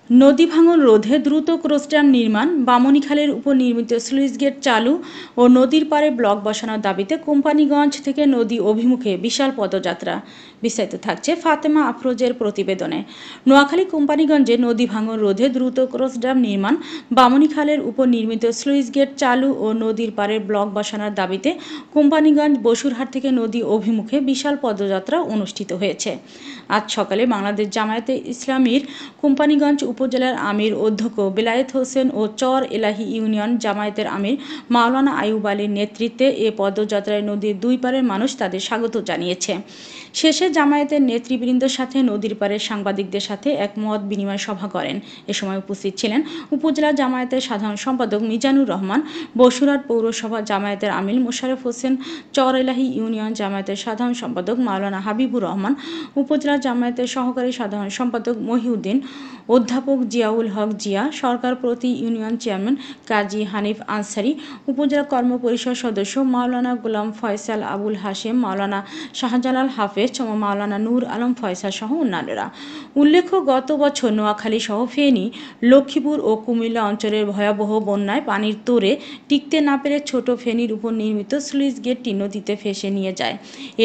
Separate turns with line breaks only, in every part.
নদী ভাঙন রোধে দ্রুত ক্রসড্যাম নির্মাণ, বামনীখালের উপর নির্মিত স্লুইস গেট চালু ও নদীর পাড়ে ব্লক বসানোর দাবিতে কোম্পানিগঞ্জ থেকে নদী অভিমুখে বিশাল পদযাত্রা। বিস্তারিত থাকছে ফাতেমা আফরোজের প্রতিবেদনে। নোয়াখালী কোম্পানিগঞ্জে নদী ভাঙন রোধে দ্রুত ক্রসড্যাম নির্মাণ, বামনীখালের উপর নির্মিত স্লুইস গেট চালু ও নদীর পাড়ে ব্লক বসানোর দাবিতে কোম্পানিগঞ্জ বসুরহাট থেকে নদী অভিমুখে বিশাল পদযাত্রা অনুষ্ঠিত হয়েছে। আজ সকালে বাংলাদেশ জামায়াতে ইসলামীর কোম্পানিগঞ্জ উপজেলার আমির অধ্যক্ষ বেলায়েত হোসেন ও চর এলাহি ইউনিয়ন জামায়াতের আমির মাওলানা আইয়ুব আলীর নেতৃত্বে এ পদযাত্রায় নদীর দুই পারের মানুষ তাদের স্বাগত জানিয়েছে। শেষে জামায়াতের নেতৃবৃন্দের সাথে নদীর পাড়ের সাংবাদিকদের সাথে এক মত বিনিময় সভা করেন। এ সময় উপস্থিত ছিলেন উপজেলা জামায়াতের সাধারণ সম্পাদক মিজানুর রহমান, বসুরহাট পৌরসভা জামায়াতের আমির মোশাররফ হোসেন, চর এলাহি ইউনিয়ন জামায়াতের সাধারণ সম্পাদক মাওলানা হাবিবুর রহমান, উপজেলা জামায়াতের সহকারী সাধারণ সম্পাদক মহিউদ্দিন, অধ্যাপক জিয়াউল হক জিয়া, সরকার প্রতি ইউনিয়ন চেয়ারম্যান কাজী হানিফ আনসারী, উপজেলা কর্ম পরিষদ সদস্য মাওলানা গোলাম ফয়সাল আবুল হাশেম, মাওলানা শাহজালাল হাফেজ, মাওলানা নূর আলম ফয়সাল সহ অন্যান্যরা। উল্লেখ্য, গত বছর নোয়াখালী সহ ফেনী, লক্ষ্মীপুর ও কুমিল্লা অঞ্চলের ভয়াবহ বন্যায় পানির তোড়ে টিকতে না পেরে ছোট ফেনীর উপর নির্মিত স্লুইস গেটটি নদীতে ফেসে নিয়ে যায়।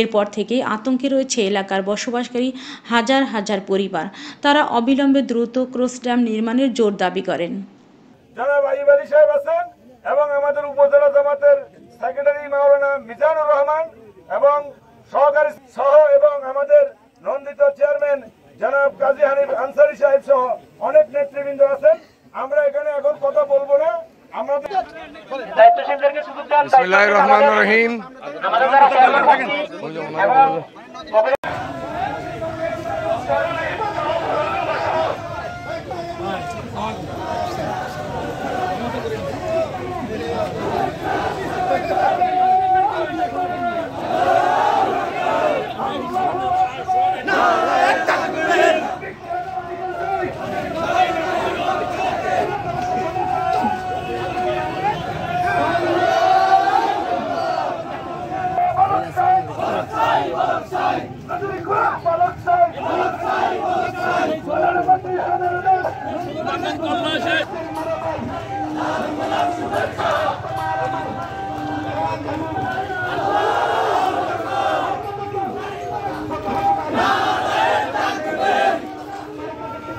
এরপর থেকেই আতঙ্কে রয়েছে এলাকার বসবাসকারী হাজার হাজার পরিবার। তারা অবিলম্বে দ্রুত ক্রসড্যাম নির্মাণের জোর দাবি করেন।
জনাব আইয়ুব আলী সাহেব আছেন এবং আমাদের উপজেলা জামাতের সেক্রেটারি মাওলানা মিজানুর রহমান এবং সহকারী সহ এবং আমাদের নন্দিত চেয়ারম্যান জনাব কাজী হানিফ আনসারী সাহেব সহ অনেক নেতৃবৃন্দ আছেন। আমরা এখানে এখন কথা বলবো না।
বিসমিল্লাহির রহমানির রহিম।